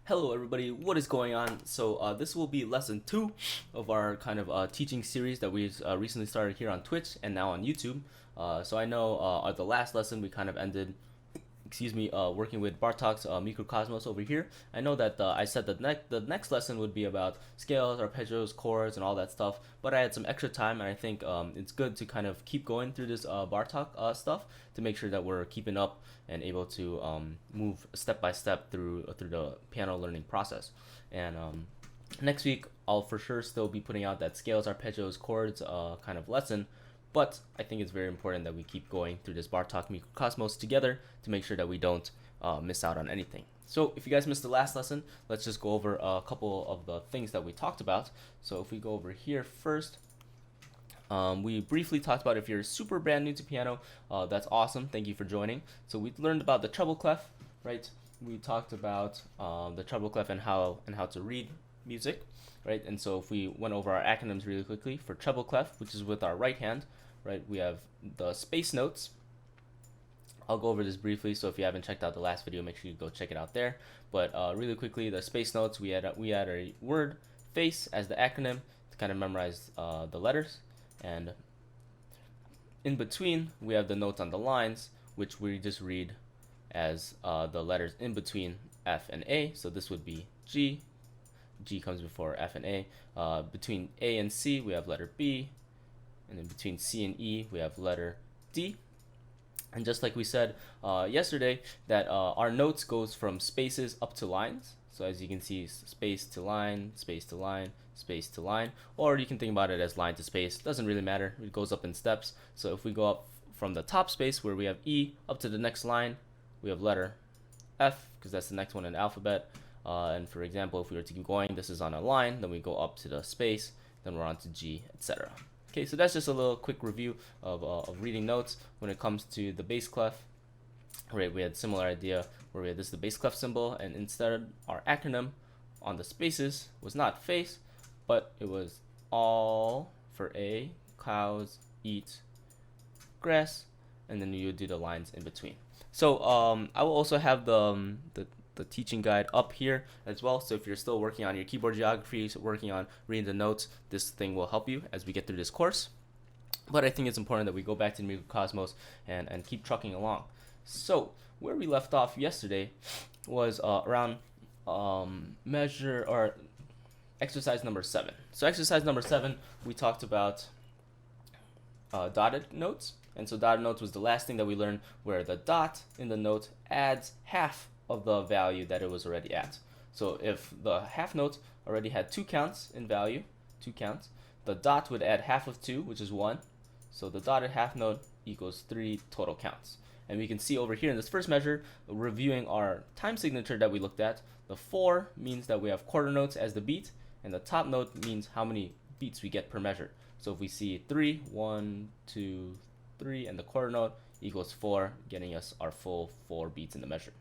Hello everybody, what is going on? So this will be lesson 2 of our kind of teaching series that we recently started here on Twitch and now on YouTube. So I know at the last lesson we kind of ended, working with Bartok's Mikrokosmos over here. I know that I said that the next lesson would be about scales, arpeggios, chords, and all that stuff, but I had some extra time, and I think it's good to kind of keep going through this Bartok stuff to make sure that we're keeping up and able to move step by step through the piano learning process. And next week, I'll for sure still be putting out that scales, arpeggios, chords kind of lesson. But I think it's very important that we keep going through this Bartok Mikrokosmos together to make sure that we don't miss out on anything. So if you guys missed the last lesson, let's just go over a couple of the things that we talked about. So if we go over here first, we briefly talked about if you're super brand new to piano, that's awesome. Thank you for joining. So we learned about the treble clef, right? We talked about the treble clef and how to read music, right? And so if we went over our acronyms really quickly for treble clef, which is with our right hand, right? We have the space notes. I'll go over this briefly, so if you haven't checked out the last video, make sure you go check it out there. But really quickly, the space notes, we had a word face as the acronym to kind of memorize the letters, and in between we have the notes on the lines, which we just read as the letters in between F and A. So this would be G. G comes before F and A. Between A and C, we have letter B. And then between C and E, we have letter D. And just like we said yesterday, that our notes goes from spaces up to lines. So as you can see, space to line, space to line, space to line. Or you can think about it as line to space. Doesn't really matter. It goes up in steps. So if we go up from the top space where we have E up to the next line, we have letter F, because that's the next one in the alphabet. And for example, if we were to keep going, this is on a line, then we go up to the space, then we're on to G, etc. Okay, so that's just a little quick review of reading notes. When it comes to the bass clef, right, we had similar idea where we had this the bass clef symbol, and instead our acronym on the spaces was not face, but it was all for A, cows eat grass, and then you do the lines in between. So I will also have the teaching guide up here as well. So if you're still working on your keyboard geography, so working on reading the notes, this thing will help you as we get through this course. But I think it's important that we go back to the Mikrokosmos and keep trucking along. So where we left off yesterday was around measure or exercise number 7. So exercise number 7, we talked about dotted notes. And so dotted notes was the last thing that we learned, where the dot in the note adds half of the value that it was already at. So if the half note already had 2 counts in value, 2 counts, the dot would add half of 2, which is 1. So the dotted half note equals 3 total counts. And we can see over here in this first measure, reviewing our time signature that we looked at, the 4 means that we have quarter notes as the beat, and the top note means how many beats we get per measure. So if we see 3, 1, 2, 3, and the quarter note equals 4, getting us our full 4 beats in the measure.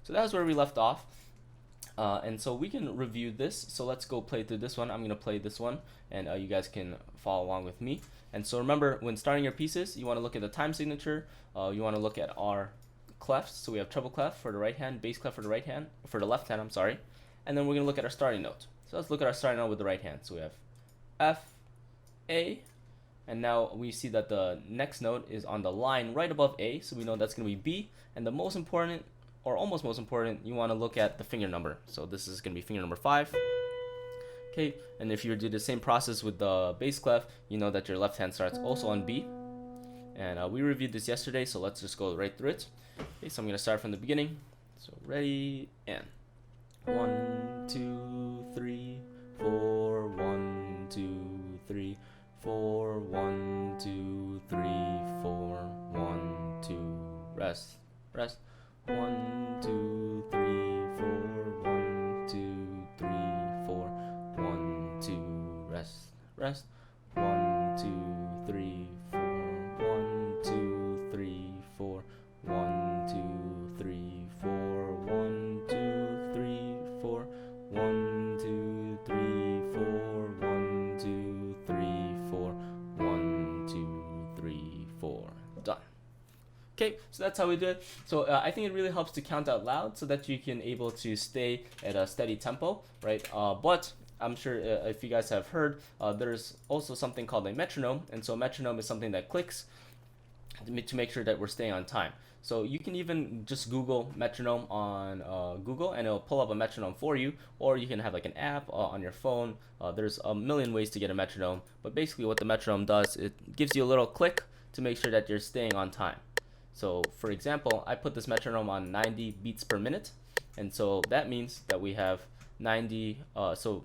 So that was where we left off. And so we can review this. So let's go play through this one. I'm going to play this one, and you guys can follow along with me. And so remember, when starting your pieces, you want to look at the time signature. You want to look at our clefs. So we have treble clef for the right hand, bass clef for the left hand, I'm sorry. And then we're going to look at our starting note. So let's look at our starting note with the right hand. So we have F, A, and now we see that the next note is on the line right above A. So we know that's going to be B. And the most important, or almost most important, you want to look at the finger number. So this is going to be finger number 5. Okay, and if you do the same process with the bass clef, you know that your left hand starts also on B. And we reviewed this yesterday, so let's just go right through it. Okay, so I'm going to start from the beginning. So ready, and 1, 2, 3, 4, 1, 2, 3, 4, 1, 2, 3, 4, 1, 2, rest, rest. 1, 2, 3, 4, 1, 2, 3, 4, 1, 2, rest, rest. 1, 2, 3, 4, 1, 2, 3, 4, 1, 2, 3, 4, 1, 2, 3, 4, 1, 2, 3, 4, 1, 2, 3, 4, 1, 2, 3, 4. Done. Okay, So that's how we do it. So I think it really helps to count out loud so that you can able to stay at a steady tempo, right? But I'm sure if you guys have heard, there's also something called a metronome, and so a metronome is something that clicks to make sure that we're staying on time. So you can even just Google metronome on Google, and it'll pull up a metronome for you, or you can have like an app on your phone. There's a million ways to get a metronome, but basically what the metronome does, it gives you a little click to make sure that you're staying on time. So for example, I put this metronome on 90 beats per minute, and so that means that we have 90, so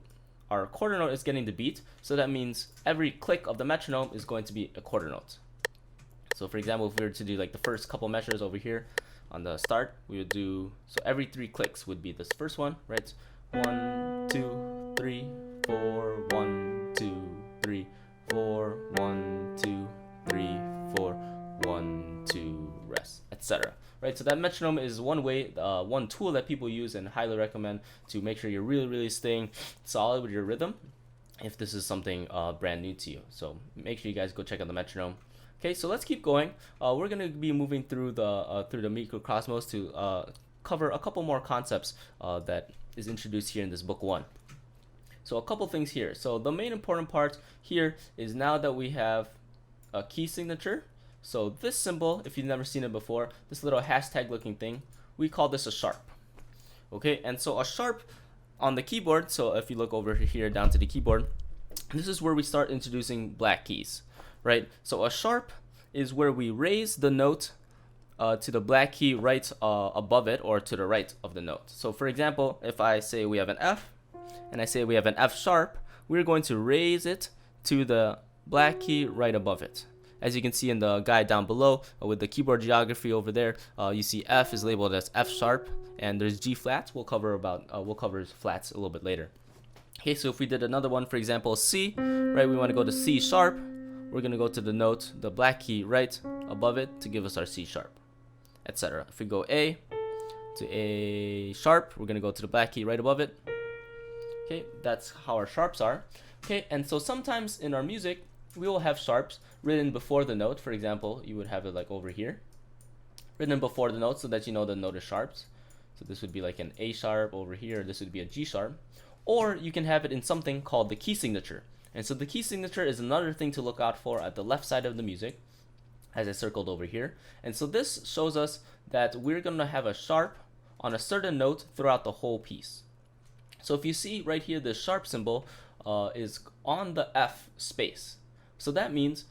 our quarter note is getting the beat, so that means every click of the metronome is going to be a quarter note. So for example, if we were to do like the first couple measures over here on the start, we would do, so every 3 clicks would be this first one, right? 1, 2, 3, 4, 1, 2, 3, 4, 1, 2, 3, 4, 1, 2, rest, etc. Right? So that metronome is one way, one tool that people use and highly recommend to make sure you're really staying solid with your rhythm if this is something brand new to you. So make sure you guys go check out the metronome. Okay, so let's keep going. We're going to be moving through the Mikrokosmos to cover a couple more concepts that is introduced here in this book 1. So a couple things here. So the main important part here is now that we have a key signature. So this symbol, if you've never seen it before, this little hashtag looking thing, we call this a sharp. Okay, and so a sharp on the keyboard, so if you look over here down to the keyboard, this is where we start introducing black keys. Right, so a sharp is where we raise the note to the black key right above it or to the right of the note. So for example, if I say we have an F and I say we have an F sharp, we're going to raise it to the black key right above it. As you can see in the guide down below with the keyboard geography over there, you see F is labeled as F sharp, and there's G flats. We'll cover flats a little bit later. Okay, so if we did another one, for example, C, right, we want to go to C sharp. We're going to go to the note, the black key right above it to give us our C sharp, etc. If we go A to A sharp, we're going to go to the black key right above it. Okay, that's how our sharps are. Okay, and so sometimes in our music, we will have sharps written before the note. For example, you would have it like over here, written before the note so that you know the note is sharps. So this would be like an A sharp over here. This would be a G sharp. Or you can have it in something called the key signature. And so the key signature is another thing to look out for at the left side of the music, as I circled over here. And so this shows us that we're going to have a sharp on a certain note throughout the whole piece. So if you see right here, the sharp symbol is on the F space. So that means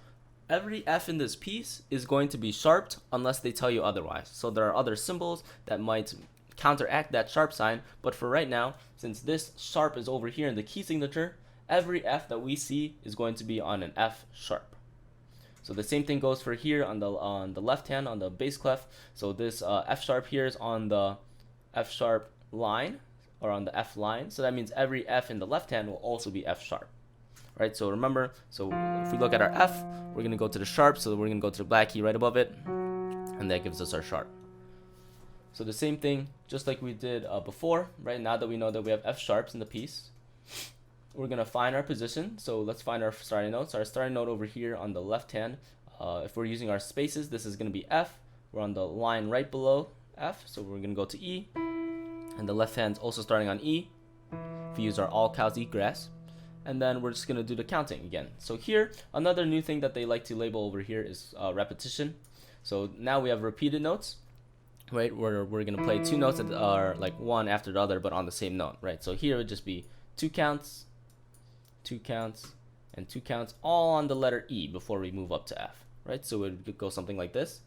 every F in this piece is going to be sharped unless they tell you otherwise. So there are other symbols that might counteract that sharp sign, but for right now, since this sharp is over here in the key signature, every F that we see is going to be on an F sharp. So the same thing goes for here on the left hand on the bass clef. So this F sharp here is on the F sharp line or on the F line. So that means every F in the left hand will also be F sharp. Right? So remember, so if we look at our F, we're going to go to the sharp, so we're going to go to the black key right above it, and that gives us our sharp. So the same thing, just like we did before, right? Now that we know that we have F sharps in the piece, we're going to find our position. So let's find our starting note. So our starting note over here on the left hand, if we're using our spaces, this is going to be F. We're on the line right below F, so we're going to go to E. And the left hand's also starting on E. If we use our all cows eat grass. And then we're just going to do the counting again. So here, another new thing that they like to label over here is repetition. So now we have repeated notes, right? We're going to play 2 notes that are like one after the other, but on the same note, right? So here it would just be 2 counts, 2 counts, and 2 counts, all on the letter E before we move up to F, right? So it would go something like this.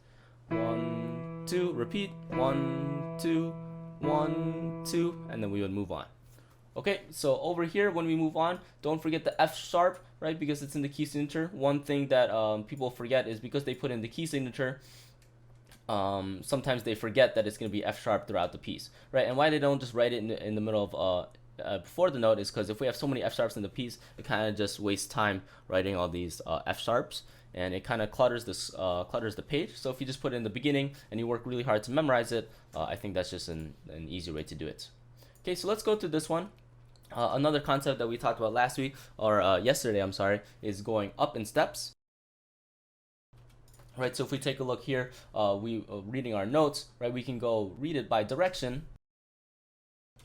1, 2, repeat, 1, 2, 1, 2, and then we would move on. Okay, so over here, when we move on, don't forget the F sharp, right? Because it's in the key signature. One thing that people forget is because they put in the key signature, sometimes they forget that it's going to be F sharp throughout the piece, right? And why they don't just write it in the middle of before the note is because if we have so many F sharps in the piece, it kind of just wastes time writing all these F sharps, and it kind of clutters the page. So if you just put it in the beginning and you work really hard to memorize it, I think that's just an easier way to do it. Okay, so let's go to this one. Another concept that we talked about last week, or yesterday, I'm sorry, is going up in steps. right? So if we take a look here, we reading our notes, right? We can go read it by direction,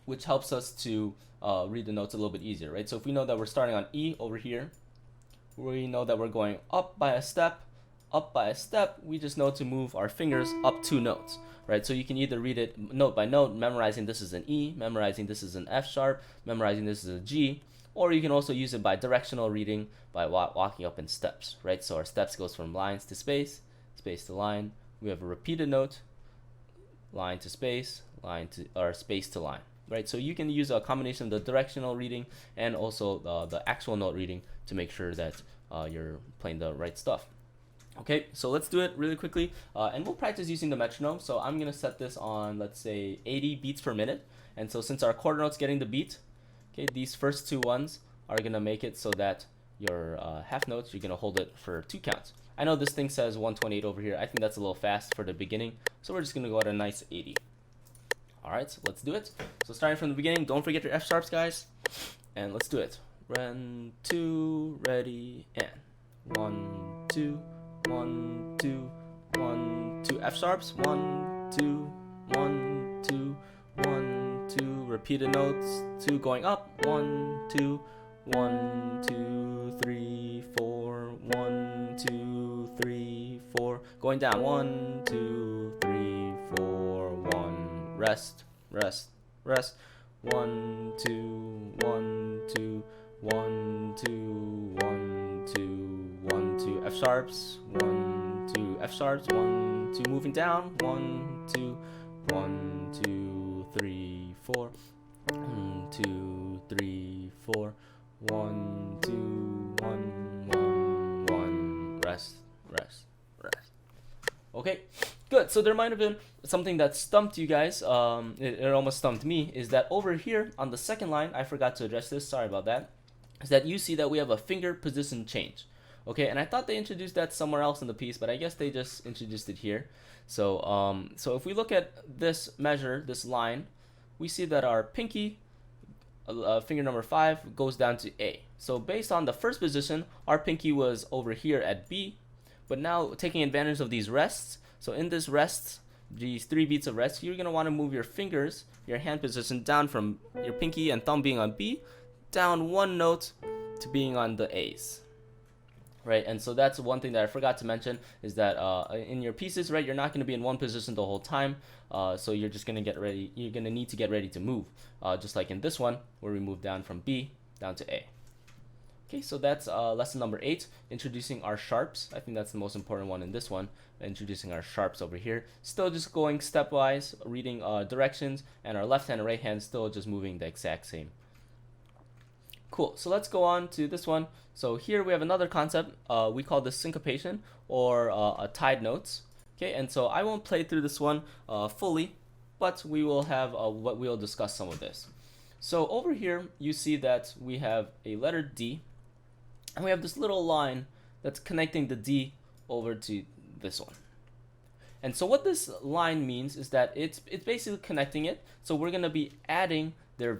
which helps us to read the notes a little bit easier, right? So if we know that we're starting on E over here, we know that we're going up by a step, we just know to move our fingers up 2 notes, right? So you can either read it note by note, memorizing this is an E, memorizing this is an F sharp, memorizing this is a G, or you can also use it by directional reading by walking up in steps, right? So our steps goes from lines to space, space to line. We have a repeated note, line to space, line to, or space to line, right? So you can use a combination of the directional reading and also the actual note reading to make sure that you're playing the right stuff. Okay, so let's do it really quickly, and we'll practice using the metronome. So I'm gonna set this on, let's say, 80 beats per minute. And so since our quarter note's getting the beat, okay, these first 2 ones are gonna make it so that your half notes, you're gonna hold it for 2 counts. I know this thing says 128 over here. I think that's a little fast for the beginning, so we're just gonna go at a nice 80. All right, so let's do it. So starting from the beginning, don't forget your F sharps, guys, and let's do it. 1, 2, ready, and 1, 2, 1, 2, 1, 2. F sharps, 1, 2, 1, 2, 1, 2. Repeated notes, 2 going up, 1, 2, 1, 2, 3, 4, 1, 2, 3, 4. Going down, 1, 2, 3, 4, 1. Rest, rest, rest. 1, 2, 1, 2, 1, 2, 1, 2, 1, 2. F sharps, 1, 2. F sharps, 1, 2. Moving down, 1, 2, 1, 2, 3, 4. 1, 2, 3, 4. 1, 2, 1, 1, 1. Rest, rest, rest. Okay, good. So there might have been something that stumped you guys. It almost stumped me. Is that over here on the second line? I forgot to address this. Sorry about that. Is that you see that we have a finger position change. Okay, and I thought they introduced that somewhere else in the piece, but I guess they just introduced it here. So, so if we look at this measure, this line, we see that our pinky, finger number 5, goes down to A. So based on the first position, our pinky was over here at B, but now taking advantage of these rests, so in this rest, these 3 beats of rest, you're going to want to move your fingers, your hand position down from your pinky and thumb being on B, down 1 note to being on the A's. Right, and so that's one thing that I forgot to mention is that in your pieces, right, you're not going to be in one position the whole time, so you're just going to get ready, you're going to need to get ready to move, just like in this one where we move down from B down to A. Okay, so that's lesson number 8, introducing our sharps. I think that's the most important one in this one, introducing our sharps over here. Still just going stepwise, reading directions, and our left hand and right hand still just moving the exact same. Cool, so let's go on to this one. So here we have another concept. We call this syncopation or tied notes. Okay, and so I won't play through this one fully, but we will have what we'll discuss some of this. So over here you see that we have a letter D, and we have this little line that's connecting the D over to this one. And so what this line means is that it's basically connecting it. So we're gonna be adding their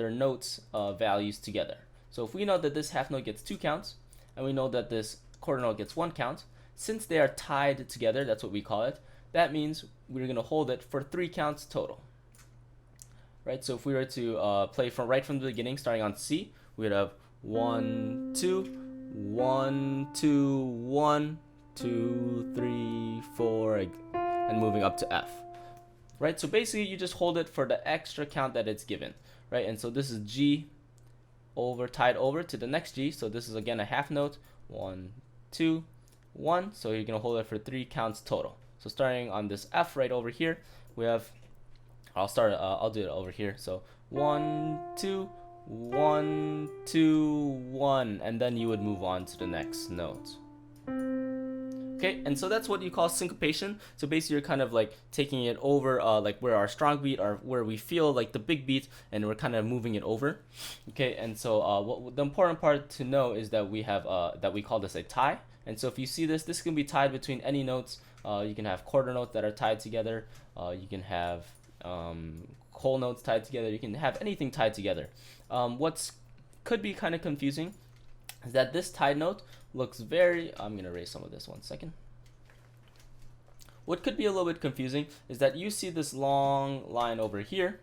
notes values together. So if we know that this half note gets 2 counts, and we know that this quarter note gets 1 count, since they are tied together, that's what we call it, that means we're going to hold it for 3 counts total. Right, so if we were to play from right from the beginning, starting on C, we would have 1, 2, 1, 2, 1, 2, 3, 4, and moving up to F. Right, so basically you just hold it for the extra count that it's given, right? And so this is G tied over to the next G, so this is again a half note, 1, 2, 1, so you're gonna hold it for 3 counts total. So starting on this F right over here, we have, I'll do it over here, so 1, 2, 1, 2, 1, and then you would move on to the next note. Okay, and so that's what you call syncopation. So basically you're kind of like taking it over like where our strong beat or where we feel like the big beat, and we're kind of moving it over. Okay, and so what the important part to know is that we have that we call this a tie. And so if you see this can be tied between any notes. You can have quarter notes that are tied together. You can have whole notes tied together. You can have anything tied together. What's could be kind of confusing is that this tied note looks very, I'm going to erase some of this 1 second. what could be a little bit confusing is that you see this long line over here,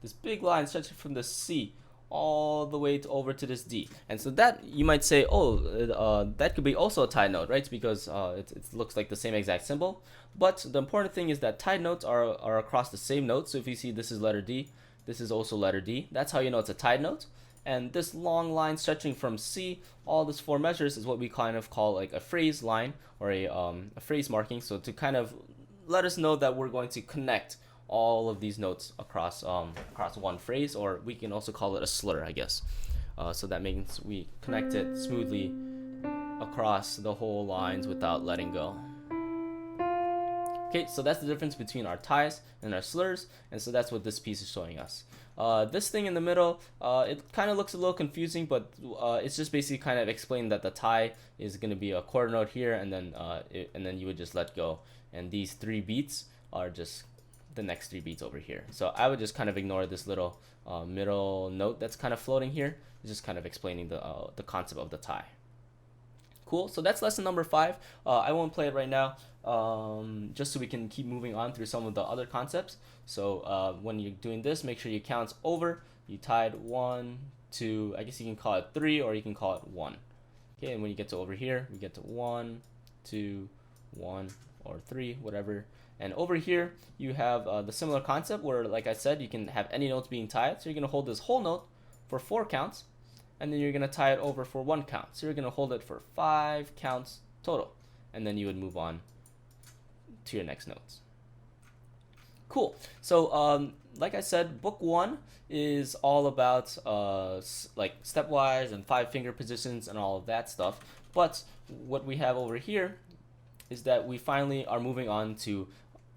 this big line stretching from the C all the way over to this D. And so that you might say, oh, that could be also a tied note, right? Because it looks like the same exact symbol. But the important thing is that tied notes are across the same note. So if you see this is letter D, this is also letter D. That's how you know it's a tied note. And this long line stretching from C, all this 4 measures, is what we kind of call like a phrase line, or a phrase marking. So to kind of let us know that we're going to connect all of these notes across one phrase, or we can also call it a slur, I guess. So that means we connect it smoothly across the whole lines without letting go. Okay, so that's the difference between our ties and our slurs, and so that's what this piece is showing us. This thing in the middle, it kind of looks a little confusing, but it's just basically kind of explaining that the tie is going to be a quarter note here, and then you would just let go, and these 3 beats are just the next 3 beats over here. So I would just kind of ignore this little middle note that's kind of floating here. It's just kind of explaining the concept of the tie. Cool. So that's lesson number 5. I won't play it right now, just so we can keep moving on through some of the other concepts. So when you're doing this, make sure you count over. You tied 1, 2. I guess you can call it 3, or you can call it 1. Okay. And when you get to over here, we get to 1, 2, 1, or 3, whatever. And over here, you have the similar concept where, like I said, you can have any notes being tied. So you're going to hold this whole note for 4 counts, and then you're going to tie it over for 1 count. So you're going to hold it for 5 counts total, and then you would move on to your next notes. Cool. So like I said, book 1 is all about like stepwise and 5-finger positions and all of that stuff. But what we have over here is that we finally are moving on to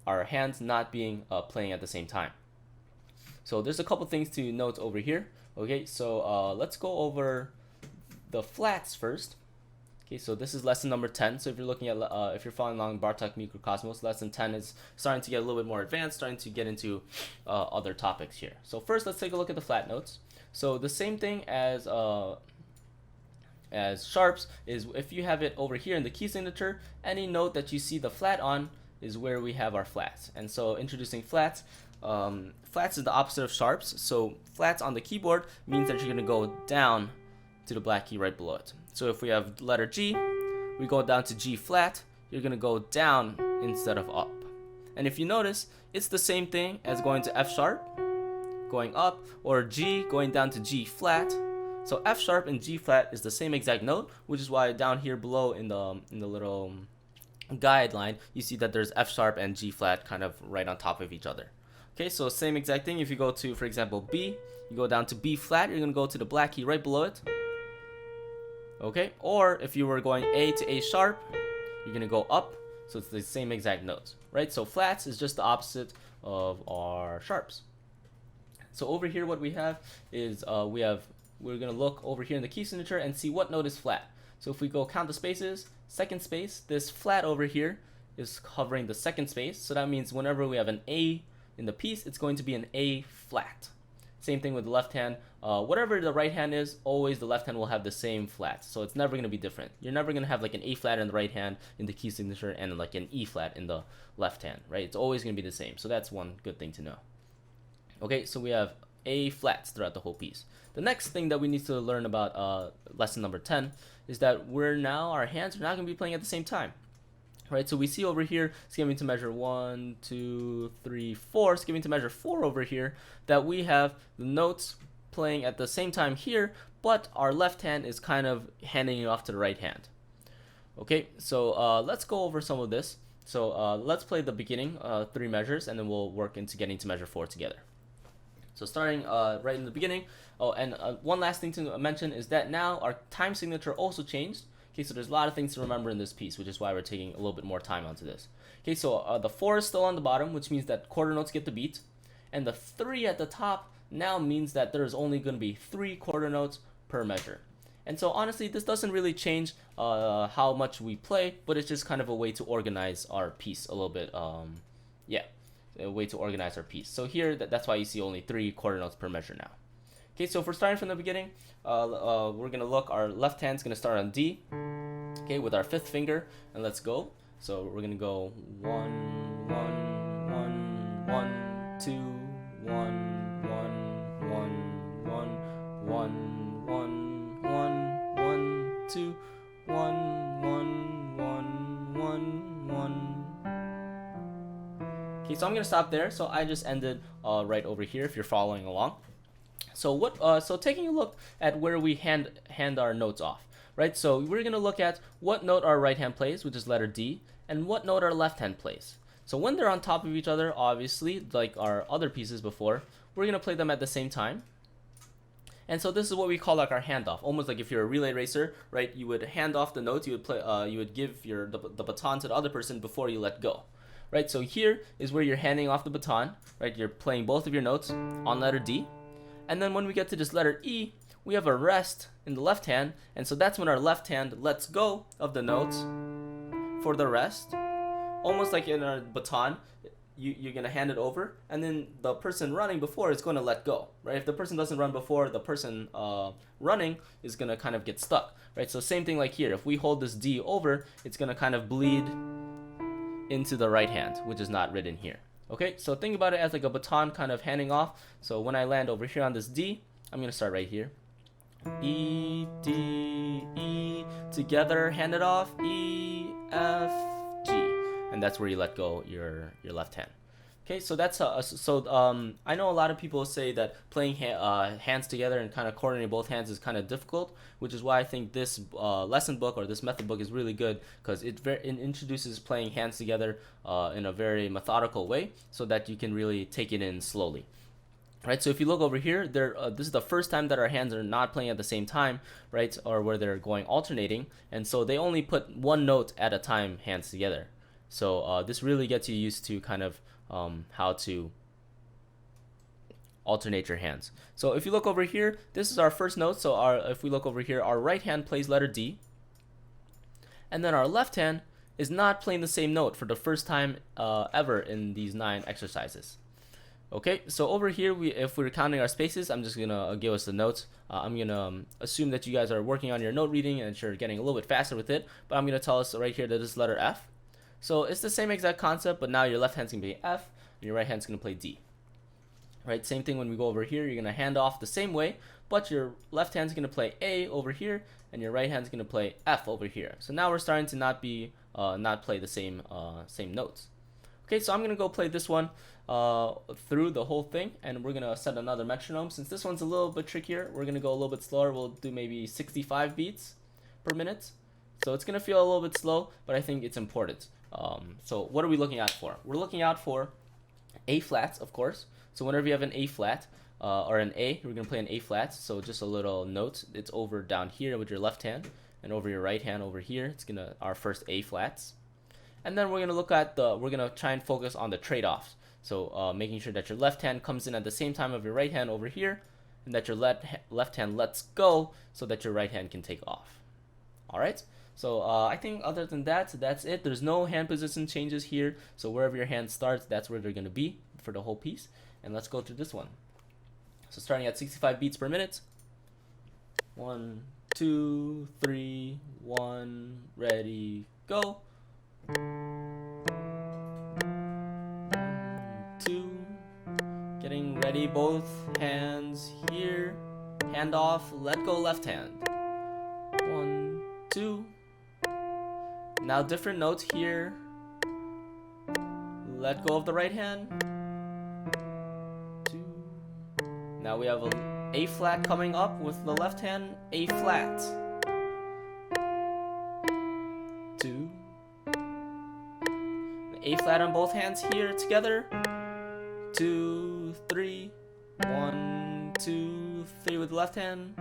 our hands not being playing at the same time. So there's a couple things to note over here. Okay, so let's go over the flats first. Okay, so this is lesson number 10. So if you're looking at, if you're following along Bartok Mikrokosmos, lesson 10 is starting to get a little bit more advanced, starting to get into other topics here. So first, let's take a look at the flat notes. So the same thing as sharps is if you have it over here in the key signature, any note that you see the flat on is where we have our flats. And so introducing flats, flats is the opposite of sharps. So flats on the keyboard means that you're going to go down to the black key right below it. So if we have letter G, we go down to G flat, you're going to go down instead of up. And if you notice, it's the same thing as going to F sharp, going up, or G going down to G flat. So F sharp and G flat is the same exact note, which is why down here below in the little guideline, you see that there's F sharp and G flat kind of right on top of each other. Okay, so same exact thing. If you go to, for example, B, you go down to B flat, you're going to go to the black key right below it. Okay, or if you were going A to A sharp, you're going to go up. So it's the same exact notes, right? So flats is just the opposite of our sharps. So over here, what we have is we're going to look over here in the key signature and see what note is flat. So if we go count the spaces, second space, this flat over here is covering the second space. So that means whenever we have an A in the piece, it's going to be an A flat. Same thing with the left hand. Whatever the right hand is, always the left hand will have the same flat. So it's never going to be different. You're never going to have like an A flat in the right hand in the key signature and like an E flat in the left hand, right? It's always going to be the same. So that's one good thing to know. Okay, so we have A flats throughout the whole piece. The next thing that we need to learn about lesson number 10 is that our hands are not going to be playing at the same time. Right, so we see over here, it's giving to measure 1, 2, 3, 4. It's giving to measure 4 over here, that we have the notes playing at the same time here, but our left hand is kind of handing it off to the right hand. Okay, so let's go over some of this. So let's play the beginning 3 measures, and then we'll work into getting to measure 4 together. So starting right in the beginning. Oh, and one last thing to mention is that now our time signature also changed. Okay, so there's a lot of things to remember in this piece, which is why we're taking a little bit more time onto this. Okay, so the 4 is still on the bottom, which means that quarter notes get the beat. And the 3 at the top now means that there's only going to be 3 quarter notes per measure. And so honestly, this doesn't really change how much we play, but it's just kind of a way to organize our piece a little bit. A way to organize our piece. So here, that's why you see only 3 quarter notes per measure now. Okay, so if we're starting from the beginning, we're going to look, our left hand's going to start on D, okay, with our 5th finger, and let's go. So we're gonna go 1 1 1 1 2 1 1 1 1 1 1 1 1 2 1 1 1 1 1. Okay, so I'm gonna stop there. So I just ended right over here if you're following along. So taking a look at where we hand our notes off, right? So we're gonna look at what note our right hand plays, which is letter D, and what note our left hand plays. So when they're on top of each other, obviously, like our other pieces before, we're gonna play them at the same time. And so this is what we call like our handoff, almost like if you're a relay racer, right? You would hand off the notes, you would give the baton to the other person before you let go, right? So here is where you're handing off the baton, right? You're playing both of your notes on letter D, and then when we get to this letter E, we have a rest in the left hand, and so that's when our left hand lets go of the notes for the rest, almost like in a baton. You're gonna hand it over, and then the person running before is gonna let go, right? If the person doesn't run before, the person running is gonna kind of get stuck, right? So same thing like here. If we hold this D over, it's gonna kind of bleed into the right hand, which is not written here. Okay, so think about it as like a baton kind of handing off. So when I land over here on this D, I'm gonna start right here. E, D, E, together, hand it off, E, F, G. And that's where you let go your left hand. Okay, so that's I know a lot of people say that playing hands together and kind of coordinating both hands is kind of difficult, which is why I think this lesson book or this method book is really good, because it introduces playing hands together in a very methodical way, so that you can really take it in slowly. Right, so if you look over here, this is the first time that our hands are not playing at the same time, right, or where they're going alternating, and so they only put one note at a time, hands together. So this really gets you used to kind of how to alternate your hands. So if you look over here, this is our first note. So if we look over here, our right hand plays letter D, and then our left hand is not playing the same note for the first time ever in these 9 exercises. Okay, so over here, if we're counting our spaces, I'm just gonna give us the notes. I'm gonna assume that you guys are working on your note reading and you're getting a little bit faster with it, but I'm gonna tell us right here that this is letter F. So it's the same exact concept, but now your left hand's gonna play F and your right hand's gonna play D. Right, same thing when we go over here, you're gonna hand off the same way, but your left hand's gonna play A over here and your right hand's gonna play F over here. So now we're starting to not play the same notes. Okay, so I'm gonna go play this one through the whole thing, and we're gonna set another metronome. Since this one's a little bit trickier, we're gonna go a little bit slower. We'll do maybe 65 beats per minute. So it's gonna feel a little bit slow, but I think it's important. So what are we looking out for? We're looking out for A flats, of course. So whenever you have an A flat or an A, we're gonna play an A flat. So just a little note. It's over down here with your left hand, and over your right hand over here, it's gonna our first A flats. And then we're gonna look at we're gonna try and focus on the trade-offs. So making sure that your left hand comes in at the same time of your right hand over here, and that your left hand lets go so that your right hand can take off. All right. So I think other than that, that's it. There's no hand position changes here. So wherever your hand starts, that's where they're gonna be for the whole piece. And let's go through this one. So starting at 65 beats per minute. 1, 2, 3, 1, ready, go. 1, 2, getting ready, both hands here, hand off, let go left hand. 1, 2, now different notes here, let go of the right hand. 2, now we have A flat coming up with the left hand, A flat. 2, A flat on both hands here together. 2, 3, 1, 2, 3 with the left hand.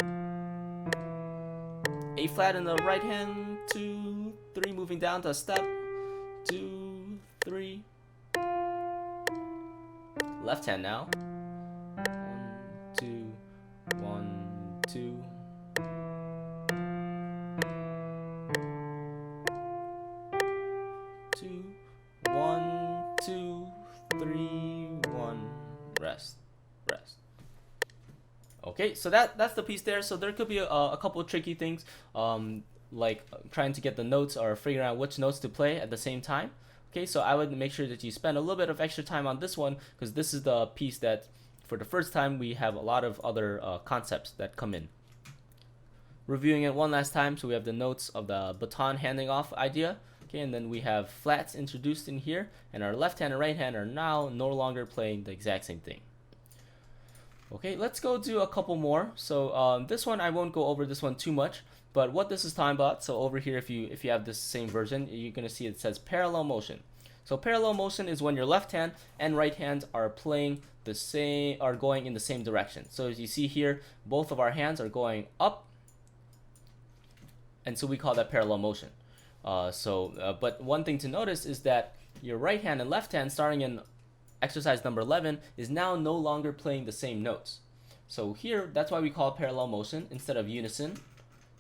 A flat in the right hand. 2, 3, moving down to a step. 2, 3. Left hand now. 1, 2, 1, 2. 2, 1, 2, 3, 1. Rest. Okay, so that's the piece there. So there could be a couple of tricky things. like trying to get the notes or figuring out which notes to play at the same time. Okay, so I would make sure that you spend a little bit of extra time on this one, because this is the piece that for the first time we have a lot of other concepts that come in. Reviewing it one last time, so we have the notes of the baton handing off idea. Okay, and then we have flats introduced in here, and our left hand and right hand are now no longer playing the exact same thing. Okay, let's go do a couple more. So this one I won't go over this one too much, but what this is talking about. So over here, if you have this same version, you're gonna see it says parallel motion. So parallel motion is when your left hand and right hand are playing the same, are going in the same direction. So as you see here, both of our hands are going up, and so we call that parallel motion. But one thing to notice is that your right hand and left hand, starting in exercise number 11, is now no longer playing the same notes. So here, that's why we call it parallel motion instead of unison.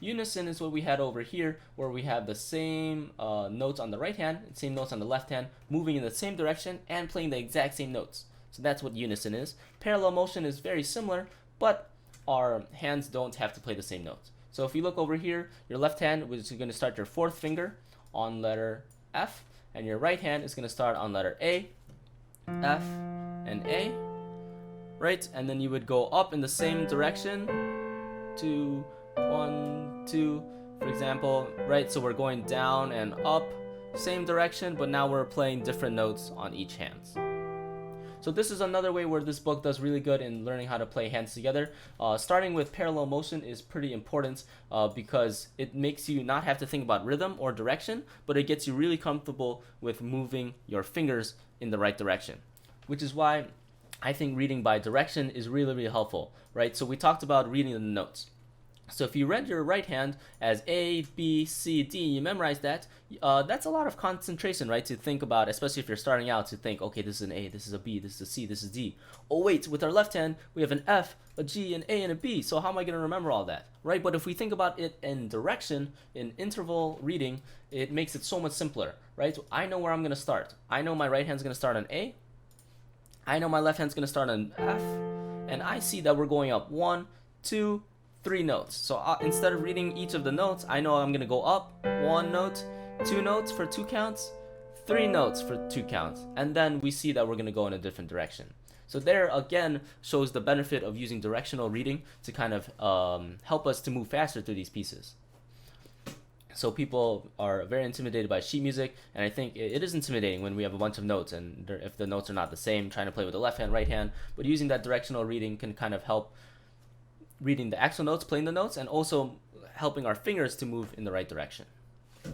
Unison is what we had over here, where we have the same notes on the right hand, same notes on the left hand, moving in the same direction and playing the exact same notes. So that's what unison is. Parallel motion is very similar, but our hands don't have to play the same notes. So if you look over here, your left hand is going to start your fourth finger on letter F, and your right hand is going to start on letter A, F, and A, right? And then you would go up in the same direction, 2, 1, 2, for example, right? So we're going down and up, same direction, but now we're playing different notes on each hand. So this is another way where this book does really good in learning how to play hands together. Starting with parallel motion is pretty important because it makes you not have to think about rhythm or direction, but it gets you really comfortable with moving your fingers in the right direction, which is why I think reading by direction is really, really helpful, right? So we talked about reading the notes. So if you read your right hand as A, B, C, D, you memorize that, that's a lot of concentration, right? To think about, especially if you're starting out, to think, okay, this is an A, this is a B, this is a C, this is D. Oh wait, with our left hand, we have an F, a G, an A, and a B, so how am I going to remember all that, right? But if we think about it in direction, in interval reading, it makes it so much simpler, right? So I know where I'm going to start. I know my right hand's going to start on A, I know my left hand's going to start on F, and I see that we're going up 1, 2, 3 notes. So instead of reading each of the notes, I know I'm going to go up 1 note, 2 notes for 2 counts, 3 notes for 2 counts, and then we see that we're going to go in a different direction. So there again shows the benefit of using directional reading to kind of help us to move faster through these pieces. So people are very intimidated by sheet music, and I think it is intimidating when we have a bunch of notes and if the notes are not the same, trying to play with the left hand, right hand, but using that directional reading can kind of help reading the actual notes, playing the notes, and also helping our fingers to move in the right direction.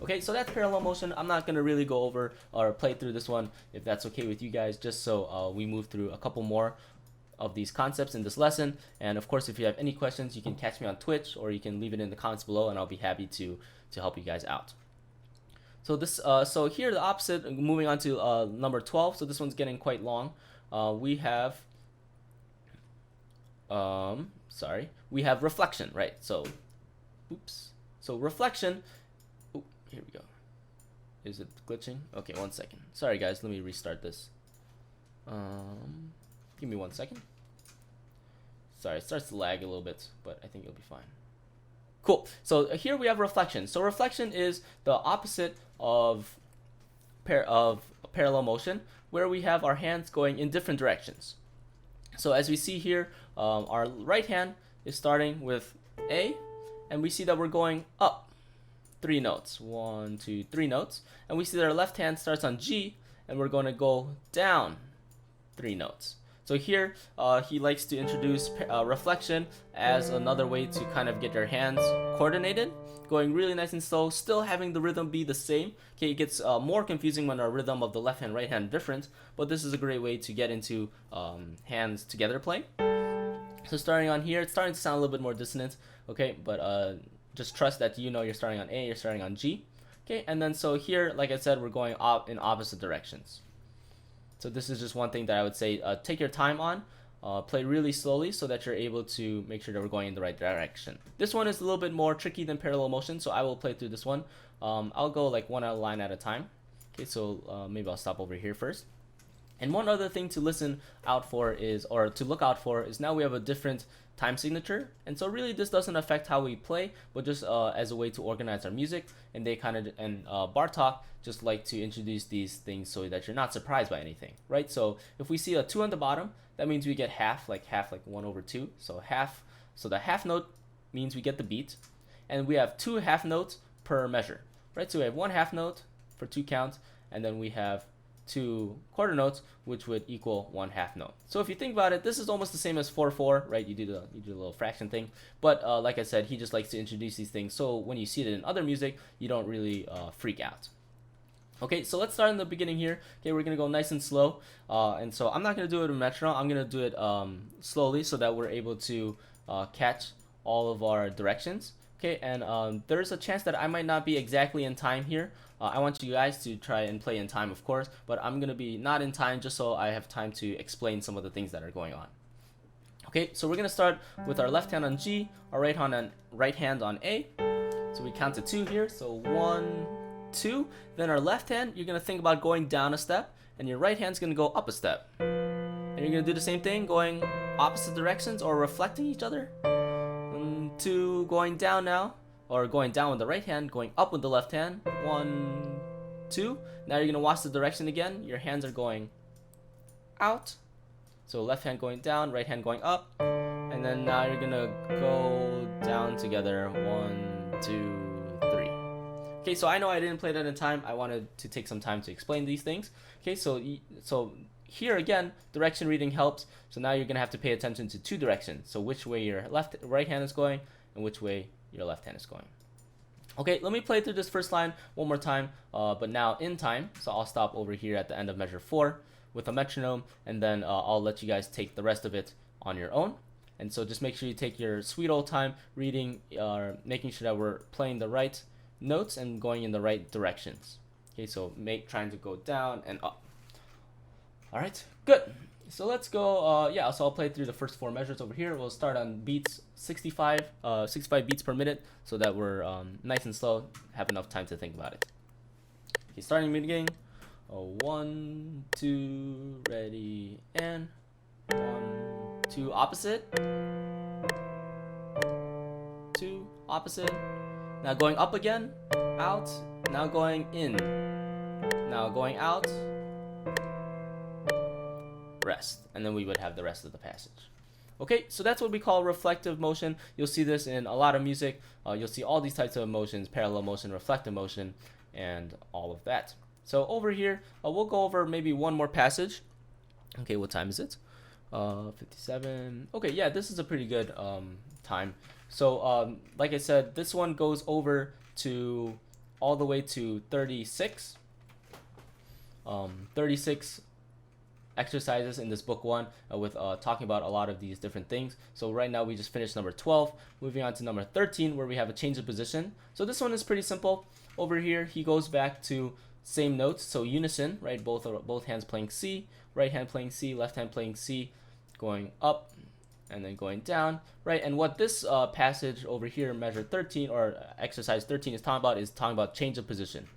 Okay, so that's parallel motion. I'm not going to really go over or play through this one if that's okay with you guys, just so we move through a couple more of these concepts in this lesson. And of course, if you have any questions, you can catch me on Twitch or you can leave it in the comments below and I'll be happy to help you guys out. So this, so here the opposite, moving on to number 12. So this one's getting quite long. We have reflection, right? So, oops. So reflection, oh, here we go. Is it glitching? Okay, 1 second. Sorry guys, let me restart this. Give me 1 second. Sorry, it starts to lag a little bit, but I think it'll be fine. Cool. So here we have reflection. So reflection is the opposite of parallel motion, where we have our hands going in different directions. So as we see here, our right hand is starting with A, and we see that we're going up 3 notes, 1, 2, 3 notes, and we see that our left hand starts on G, and we're going to go down 3 notes. So here he likes to introduce reflection as another way to kind of get your hands coordinated, going really nice and slow, still having the rhythm be the same. Okay, it gets more confusing when our rhythm of the left hand, right hand are different, but this is a great way to get into hands together play. So starting on here, it's starting to sound a little bit more dissonant, okay, but just trust that you know you're starting on A, you're starting on G. Okay, and then so here, like I said, we're going up in opposite directions. So this is just one thing that I would say, take your time on, play really slowly so that you're able to make sure that we're going in the right direction. This one is a little bit more tricky than parallel motion, so I will play through this one. I'll go like one line at a time. Okay, so maybe I'll stop over here first. And one other thing to listen out for is, or to look out for, is now we have a different time signature, and so really this doesn't affect how we play, but just as a way to organize our music. And they kind of Bartok just like to introduce these things so that you're not surprised by anything, right? So if we see a 2 on the bottom, that means we get half like 1/2. So half, so the half note means we get the beat, and we have 2 half notes per measure, right? So we have 1 half note for 2 counts, and then we have 2 quarter notes, which would equal 1 half note. So if you think about it, this is almost the same as 4/4, right? You do the little fraction thing, but like I said, he just likes to introduce these things, so when you see it in other music, you don't really freak out. Okay, so let's start in the beginning here. Okay, we're gonna go nice and slow, and so I'm not gonna do it in metronome. I'm gonna do it slowly so that we're able to catch all of our directions. Okay, and there's a chance that I might not be exactly in time here. I want you guys to try and play in time, of course, but I'm gonna be not in time just so I have time to explain some of the things that are going on. Okay, so we're gonna start with our left hand on G, our right hand on A. So we count to 2 here. So 1, 2. Then our left hand, you're gonna think about going down a step, and your right hand's gonna go up a step. And you're gonna do the same thing, going opposite directions or reflecting each other. 2, going down now, or going down with the right hand, going up with the left hand. 1, 2. Now you're gonna watch the direction again. Your hands are going out. So left hand going down, right hand going up. And then now you're gonna go down together. 1, 2, 3. Okay, so I know I didn't play that in time. I wanted to take some time to explain these things. Okay, so here again, direction reading helps. So now you're gonna have to pay attention to 2 directions. So which way your right hand is going and which way your left hand is going. Okay, let me play through this first line one more time, but now in time. So I'll stop over here at the end of measure 4 with a metronome, and then I'll let you guys take the rest of it on your own. And so just make sure you take your sweet old time reading, making sure that we're playing the right notes and going in the right directions. Okay, so trying to go down and up. All right, good. So let's go. So I'll play through the first 4 measures over here. We'll start on beats 65 beats per minute, so that we're nice and slow, have enough time to think about it. Okay, starting beginning. 1, 2, ready, and 1, 2, opposite. 2, opposite. Now going up again, out. Now going in. Now going out. Rest, and then we would have the rest of the passage. Okay, so that's what we call reflective motion. You'll see this in a lot of music. You'll see all these types of motions: parallel motion, reflective motion, and all of that. So over here, we'll go over maybe one more passage. Okay, what time is it? 57. Okay, yeah, this is a pretty good time. So like I said, this one goes over to all the way to 36. 36 exercises in this book 1 with talking about a lot of these different things. So right now we just finished number 12, moving on to number 13, where we have a change of position. So this one is pretty simple. Over here he goes back to same notes, so unison, right? Both hands playing C, right hand playing C, left hand playing C, going up and then going down, right? And what this passage over here, measure 13 or exercise 13, is talking about change of position,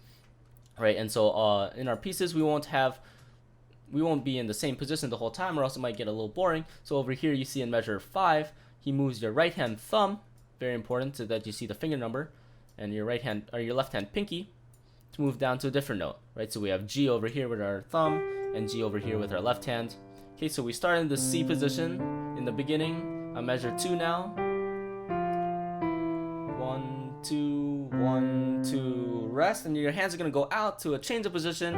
right? And so in our pieces we won't be in the same position the whole time, or else it might get a little boring. So over here you see in measure 5, he moves your right hand thumb, very important, so that you see the finger number, and your right hand or your left hand pinky to move down to a different note, right? So we have G over here with our thumb and G over here with our left hand. Okay, so we start in the C position in the beginning. Measure 2 now. 1, 2, 1, 2, rest, and your hands are gonna go out to a change of position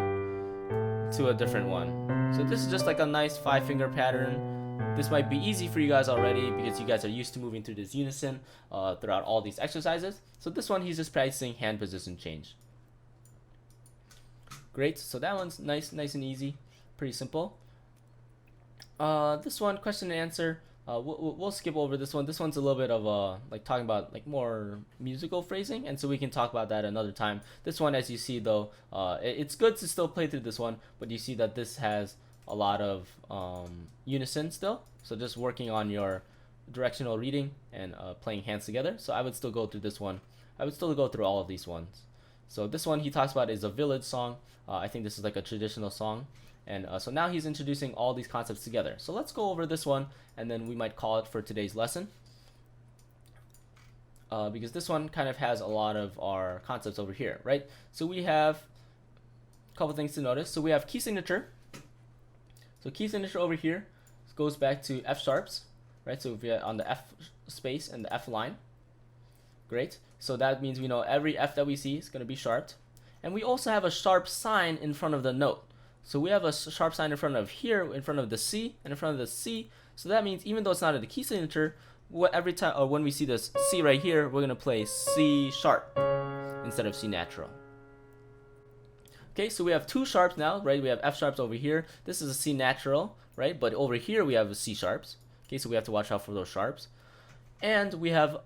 to a different one. So this is just like a nice 5-finger pattern. This might be easy for you guys already because you guys are used to moving through this unison throughout all these exercises. So this one he's just practicing hand position change. Great, so that one's nice and easy, pretty simple. This one, question and answer, we'll skip over this one. This one's a little bit of like talking about like more musical phrasing, and so we can talk about that another time. This one, as you see though, it's good to still play through this one, but you see that this has a lot of unison still, so just working on your directional reading and playing hands together. So I would still go through this one. I would still go through all of these ones. So this one he talks about is a village song. I think this is like a traditional song, And so now he's introducing all these concepts together. So let's go over this one, and then we might call it for today's lesson. Because this one kind of has a lot of our concepts over here, right? So we have a couple things to notice. So we have key signature. So key signature over here goes back to F sharps, right? So if we are on the F space and the F line, great. So that means we know every F that we see is going to be sharped. And we also have a sharp sign in front of the note. So we have a sharp sign in front of here, in front of the C, and in front of the C. So that means even though it's not in the key signature, every time or when we see this C right here, we're going to play C sharp instead of C natural. Okay, so we have two sharps now, right? We have F sharps over here. This is a C natural, right? But over here we have a C sharps. Okay, so we have to watch out for those sharps. And we have,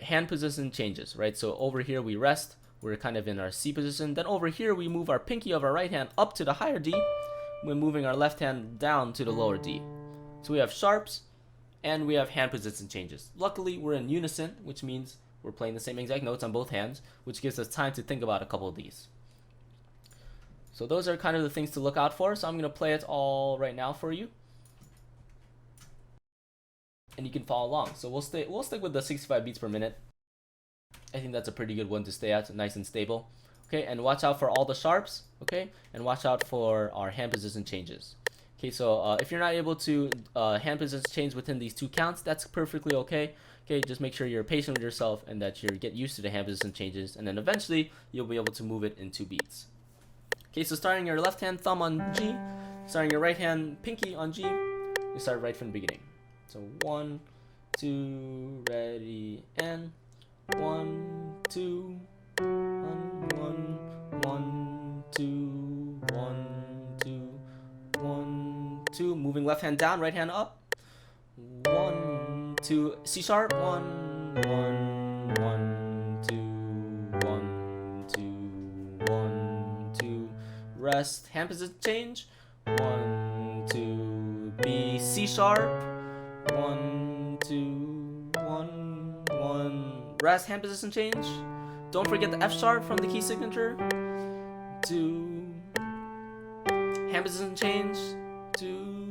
hand position changes, right? So over here we rest. We're kind of in our C position. Then over here we move our pinky of our right hand up to the higher D. We're moving our left hand down to the lower D. So we have sharps and we have hand position changes. Luckily, we're in unison, which means we're playing the same exact notes on both hands, which gives us time to think about a couple of these. So those are kind of the things to look out for. So I'm going to play it all right now for you, and you can follow along. So we'll stick with the 65 beats per minute. I think that's a pretty good one to stay at, nice and stable. Okay, and watch out for all the sharps. Okay, and watch out for our hand position changes. Okay, so if you're not able to hand position change within these two counts, that's perfectly okay. Okay, just make sure you're patient with yourself and that you get used to the hand position changes, and then eventually you'll be able to move it in 2 beats. Okay, so starting your left hand thumb on G, starting your right hand pinky on G, you start right from the beginning. So 1, 2, ready, and 1, 2, 1, 1, 1, 2, 1, 2, 1, 2. Moving left hand down, right hand up. 1, 2, C sharp. 1, 1, 1, 2, 1, 2, 1, 2. Rest. Hand position change. 1, 2, B, C sharp. 1, 2, 1, 1. Rest. Hand position change. Don't forget the F sharp from the key signature. 2. Hand position change. 2.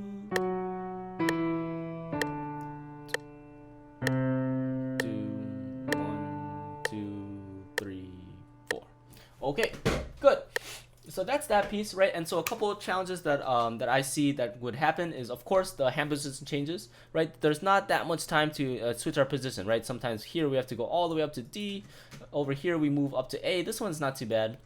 2, 1, 2, 3, 4. Okay, good. So that's that piece, right? And so a couple of challenges that that I see that would happen is, of course, the hand position changes, right? There's not that much time to switch our position, right? Sometimes here we have to go all the way up to D. Over here we move up to A. This one's not too bad.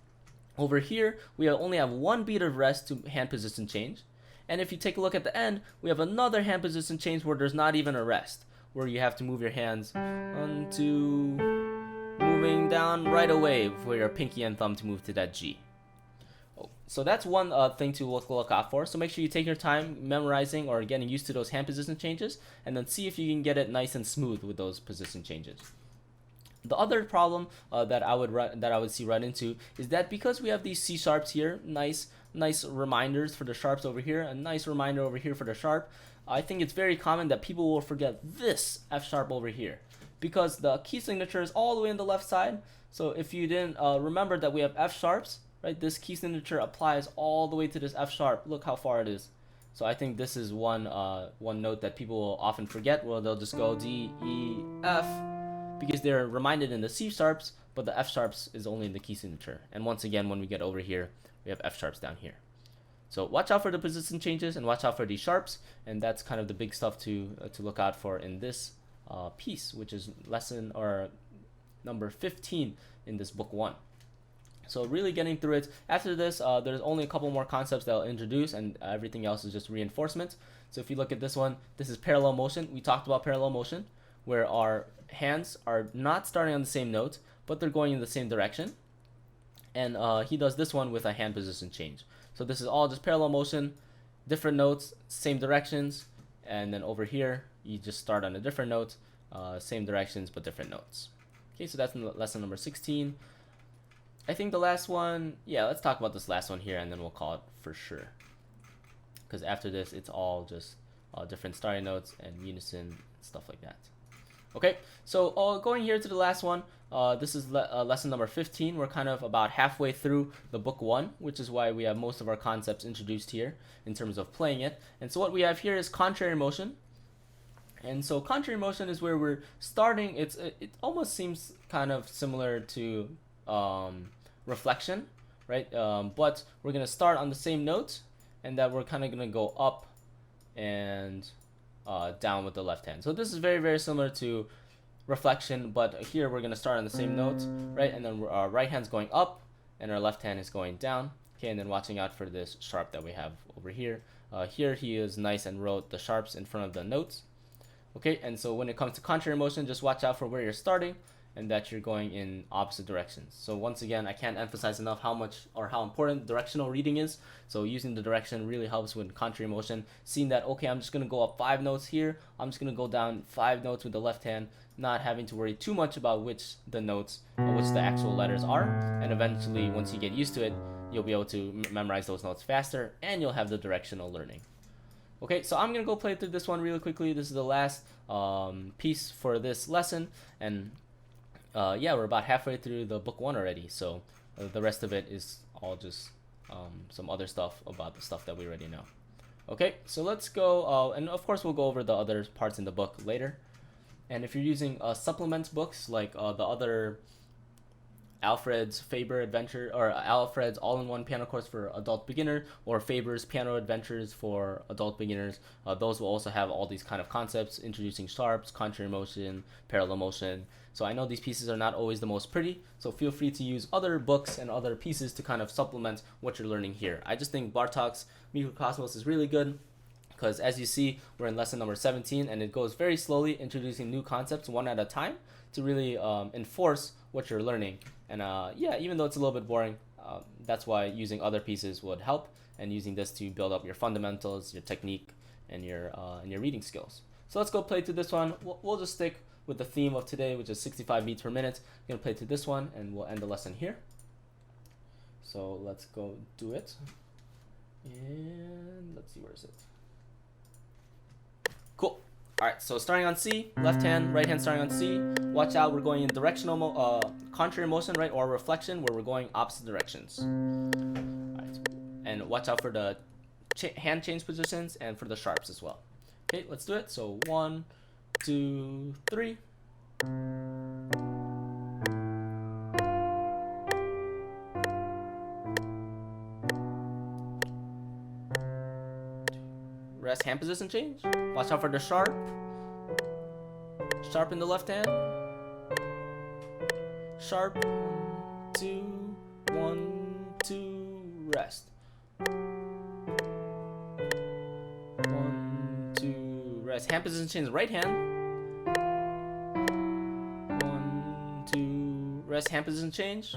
Over here we only have 1 beat of rest to hand position change. And if you take a look at the end, we have another hand position change where there's not even a rest, where you have to move your hands onto moving down right away for your pinky and thumb to move to that G. So that's one thing to look out for. So make sure you take your time memorizing or getting used to those hand position changes, and then see if you can get it nice and smooth with those position changes. The other problem that I would see run into is that because we have these C sharps here, nice reminders for the sharps over here, a nice reminder over here for the sharp, I think it's very common that people will forget this F sharp over here, because the key signature is all the way on the left side. So if you didn't remember that we have F sharps, right, this key signature applies all the way to this F sharp. Look how far it is. So I think this is one note that people will often forget, where they'll just go D, E, F, because they're reminded in the C sharps, but the F sharps is only in the key signature. And once again, when we get over here, we have F sharps down here. So watch out for the position changes and watch out for these sharps, and that's kind of the big stuff to look out for in this piece, which is lesson or number 15 in this book 1. So really getting through it. After this, there's only a couple more concepts that I'll introduce, and everything else is just reinforcement. So if you look at this one, this is parallel motion. We talked about parallel motion, where our hands are not starting on the same note, but they're going in the same direction. And he does this one with a hand position change. So this is all just parallel motion, different notes, same directions, and then over here, you just start on a different note, same directions, but different notes. Okay, so that's lesson number 16. I think the last one, yeah, let's talk about this last one here, and then we'll call it for sure. Because after this, it's all just different starting notes and unison, stuff like that. Okay, so going here to the last one, this is lesson number 15. We're kind of about halfway through the book 1, which is why we have most of our concepts introduced here in terms of playing it. And so what we have here is contrary motion. And so contrary motion is where we're starting. It almost seems kind of similar to reflection, right? But we're going to start on the same note, and that we're kind of going to go up and down with the left hand. So this is very, very similar to reflection, but here we're going to start on the same note, right? And then our right hand's going up and our left hand is going down. Okay, and then watching out for this sharp that we have over here. Here he is nice and wrote the sharps in front of the notes. Okay, and so when it comes to contrary motion, just watch out for where you're starting and that you're going in opposite directions. So once again, I can't emphasize enough how much or how important directional reading is. So using the direction really helps with contrary motion. Seeing that, okay, I'm just going to go up 5 notes here. I'm just going to go down 5 notes with the left hand, not having to worry too much about which the notes or which the actual letters are. And eventually, once you get used to it, you'll be able to memorize those notes faster and you'll have the directional learning. Okay, so I'm going to go play through this one really quickly. This is the last piece for this lesson. And yeah, we're about halfway through the book 1 already. So the rest of it is all just some other stuff about the stuff that we already know. Okay, so let's go. And of course, we'll go over the other parts in the book later. And if you're using supplement books like the other Alfred's Faber Adventure or Alfred's All-in-One Piano Course for Adult Beginner or Faber's Piano Adventures for Adult Beginners, those will also have all these kind of concepts, introducing sharps, contrary motion, parallel motion. So I know these pieces are not always the most pretty, so feel free to use other books and other pieces to kind of supplement what you're learning here. I just think Bartok's Mikrokosmos is really good because, as you see, we're in lesson number 17 and it goes very slowly, introducing new concepts one at a time to really enforce what you're learning. And yeah, even though it's a little bit boring, that's why using other pieces would help, and using this to build up your fundamentals, your technique, and your reading skills. So let's go play through this one. We'll just stick with the theme of today, which is 65 beats per minute. I'm going to play through this one, and we'll end the lesson here. So let's go do it. And let's see, where is it? Cool. All right, so starting on C, left hand, right hand starting on C. Watch out, we're going in directional, contrary motion, right, or reflection, where we're going opposite directions. All right, and watch out for the hand change positions and for the sharps as well. Okay, let's do it. So 1, 2, 3. Rest hand position change. Watch out for the sharp. Sharp in the left hand. Sharp. 2, 1, 2. Rest. 1, 2. Rest. Hand position change. Right hand. 1, 2. Rest. Hand position change.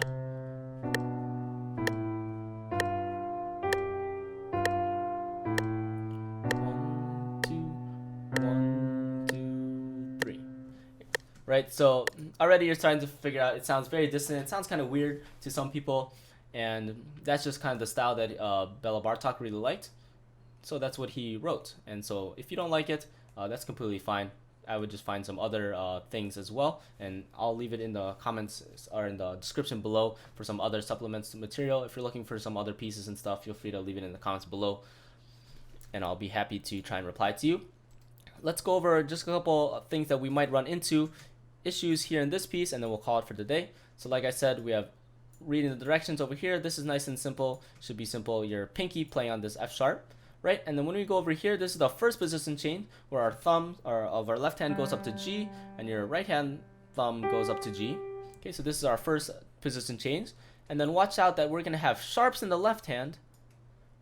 1, 2, 3. Right, so already you're starting to figure out it sounds very dissonant. It sounds kind of weird to some people, and that's just kind of the style that Bela Bartok really liked. So that's what he wrote. And so if you don't like it, that's completely fine. I would just find some other things as well, and I'll leave it in the comments or in the description below for some other supplements to material. If you're looking for some other pieces and stuff, feel free to leave it in the comments below, and I'll be happy to try and reply to you. Let's go over just a couple of things that we might run into, issues here in this piece, and then we'll call it for the day. So like I said, we have reading the directions over here. This is nice and simple, should be simple. Your pinky playing on this F sharp, right? And then when we go over here, this is the first position change where our thumb of our left hand goes up to G and your right hand thumb goes up to G. Okay, so this is our first position change. And then watch out that we're gonna have sharps in the left hand,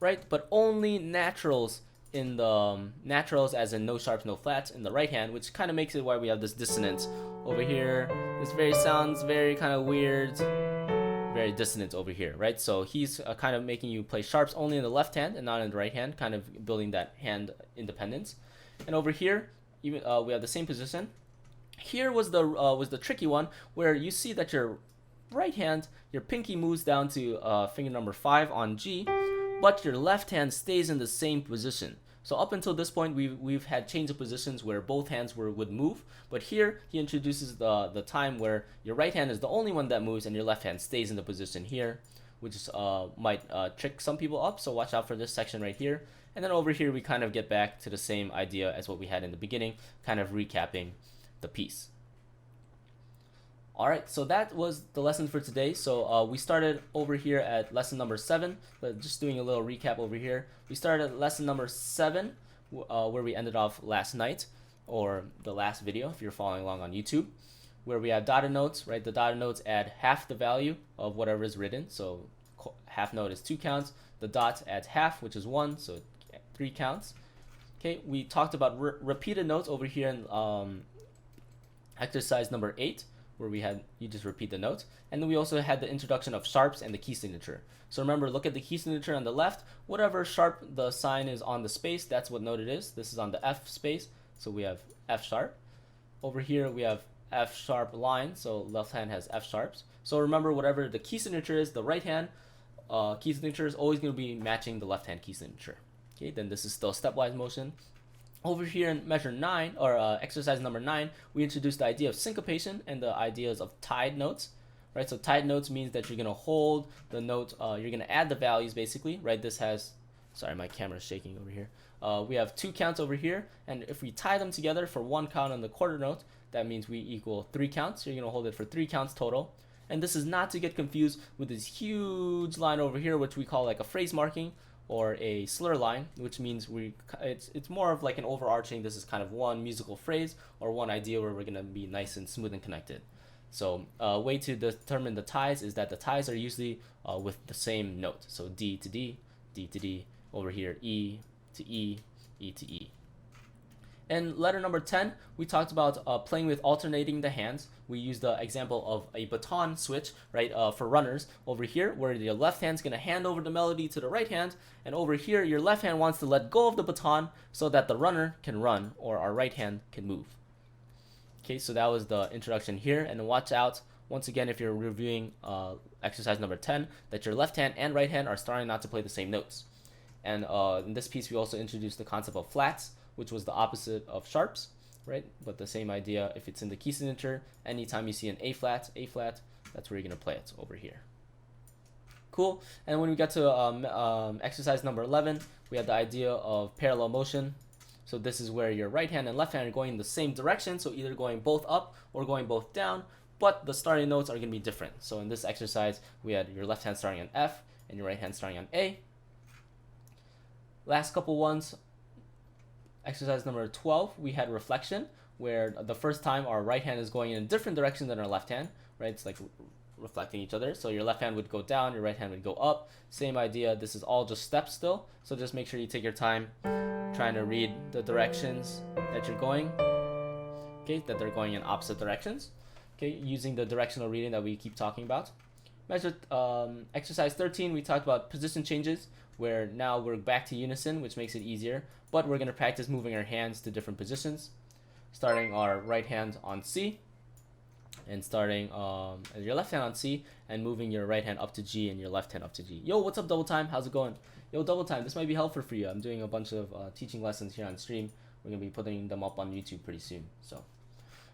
right? But only naturals in the naturals, as in no sharps, no flats, in the right hand, which kind of makes it why we have this dissonance over here. This sounds very kind of weird, very dissonant over here, right? So he's kind of making you play sharps only in the left hand and not in the right hand, kind of building that hand independence. And over here, even we have the same position. Here was the tricky one, where you see that your right hand, your pinky moves down to finger number 5 on G, but your left hand stays in the same position. So up until this point, we've had change of positions where both hands would move, but here he introduces the time where your right hand is the only one that moves and your left hand stays in the position here, which might trick some people up, so watch out for this section right here. And then over here we kind of get back to the same idea as what we had in the beginning, kind of recapping the piece. Alright, so that was the lesson for today. So we started over here at lesson number 7, but just doing a little recap over here. We started at lesson number 7, where we ended off last night, or the last video if you're following along on YouTube, where we have dotted notes, right? The dotted notes add half the value of whatever is written, so half note is 2 counts. The dot adds half, which is 1, so 3 counts. Okay, we talked about repeated notes over here in exercise number 8, where you just repeat the notes. And then we also had the introduction of sharps and the key signature. So remember, look at the key signature on the left. Whatever sharp the sign is on the space, that's what note it is. This is on the F space, so we have F sharp. Over here we have F sharp line, so left hand has F sharps. So remember, whatever the key signature is, the right hand key signature is always going to be matching the left hand key signature. Okay, then this is still stepwise motion. Over here in measure 9, or exercise number 9, we introduced the idea of syncopation and the ideas of tied notes, right? So tied notes means that you're going to hold the note, you're going to add the values basically, right? This has, sorry, my camera's shaking over here. We have 2 counts over here, and if we tie them together for 1 count on the quarter note, that means we equal 3 counts. So you're going to hold it for 3 counts total. And this is not to get confused with this huge line over here, which we call like a phrase marking, or a slur line, which means it's more of like an overarching, this is kind of one musical phrase or one idea where we're going to be nice and smooth and connected. So a way to determine the ties is that the ties are usually with the same note. So D to D, D to D, over here E to E, E to E. And letter number 10, we talked about playing with alternating the hands. We used the example of a baton switch, right, for runners over here, where your left hand's going to hand over the melody to the right hand, and over here your left hand wants to let go of the baton so that the runner can run, or our right hand can move. Okay, so that was the introduction here, and watch out, once again, if you're reviewing exercise number 10, that your left hand and right hand are starting not to play the same notes. And in this piece, we also introduced the concept of flats, which was the opposite of sharps, right? But the same idea, if it's in the key signature, anytime you see an A flat, that's where you're going to play it, over here. Cool. And when we got to exercise number 11, we had the idea of parallel motion. So this is where your right hand and left hand are going in the same direction, so either going both up or going both down, but the starting notes are going to be different. So in this exercise, we had your left hand starting on F and your right hand starting on A. Last couple ones. Exercise number 12, we had reflection, where the first time our right hand is going in a different direction than our left hand, right? It's like reflecting each other. So your left hand would go down, your right hand would go up. Same idea. This is all just steps still. So just make sure you take your time trying to read the directions that you're going. Okay, that they're going in opposite directions. Okay, using the directional reading that we keep talking about. Exercise 13, we talked about position changes, where now we're back to unison, which makes it easier, but we're going to practice moving our hands to different positions, starting our right hand on C, and starting your left hand on C, and moving your right hand up to G and your left hand up to G. Yo, what's up, Double Time? How's it going? Yo, Double Time, this might be helpful for you. I'm doing a bunch of teaching lessons here on stream. We're going to be putting them up on YouTube pretty soon, so.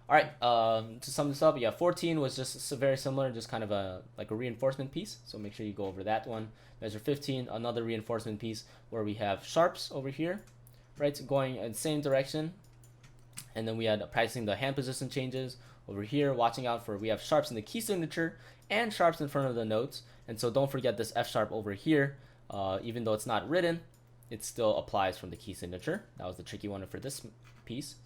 Alright, to sum this up, yeah, 14 was just very similar, just kind of like a reinforcement piece, so make sure you go over that one. Measure 15, another reinforcement piece where we have sharps over here, right, going in the same direction, and then we had practicing the hand position changes over here, watching out for, we have sharps in the key signature and sharps in front of the notes, and so don't forget this F sharp over here, even though it's not written, it still applies from the key signature. That was the tricky one for this piece.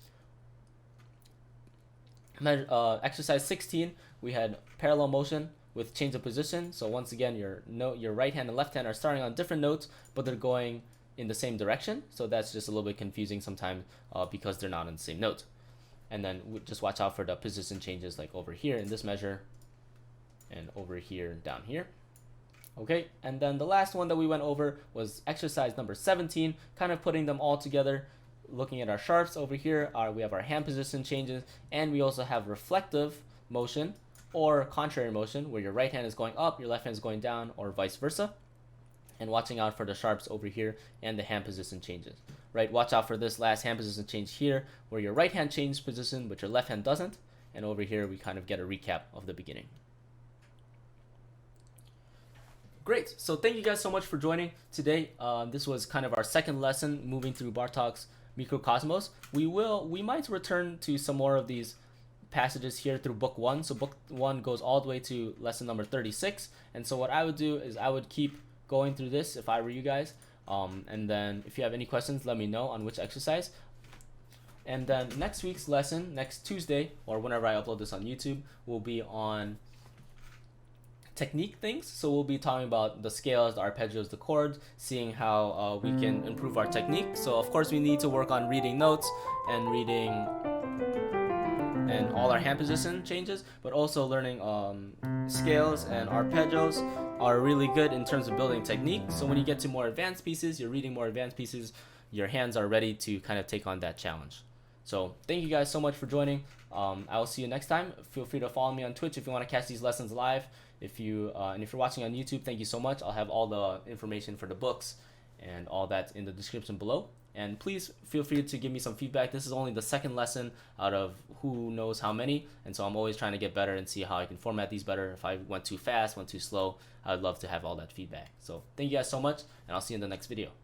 Exercise 16, we had parallel motion with change of position. So once again, your right hand and left hand are starting on different notes, but they're going in the same direction. So that's just a little bit confusing sometimes because they're not on the same note. And then just watch out for the position changes, like over here in this measure and over here down here. Okay, and then the last one that we went over was exercise number 17, kind of putting them all together. Looking at our sharps over here, we have our hand position changes, and we also have reflective motion or contrary motion, where your right hand is going up, your left hand is going down, or vice versa. and watching out for the sharps over here and the hand position changes, right? Watch out for this last hand position change here, where your right hand changes position, but your left hand doesn't. And over here, we kind of get a recap of the beginning. Great, so thank you guys so much for joining today. This was kind of our second lesson moving through Bartok's Mikrokosmos. We might return to some more of these passages here through book 1. So book 1 goes all the way to lesson number 36. And so what I would do is I would keep going through this if I were you guys. And then if you have any questions, let me know on which exercise. And then next week's lesson, next Tuesday, or whenever I upload this on YouTube, will be on technique things. So we'll be talking about the scales, the arpeggios, the chords, seeing how we can improve our technique. So of course we need to work on reading notes and reading and all our hand position changes, but also learning scales and arpeggios are really good in terms of building technique. So when you get to more advanced pieces, you're reading more advanced pieces, your hands are ready to kind of take on that challenge. So thank you guys so much for joining. I will see you next time. Feel free to follow me on Twitch if you want to catch these lessons live. If you're watching on YouTube, thank you so much. I'll have all the information for the books and all that in the description below. And please feel free to give me some feedback. This is only the second lesson out of who knows how many, and so I'm always trying to get better and see how I can format these better. If I went too fast, went too slow, I'd love to have all that feedback. So thank you guys so much, and I'll see you in the next video.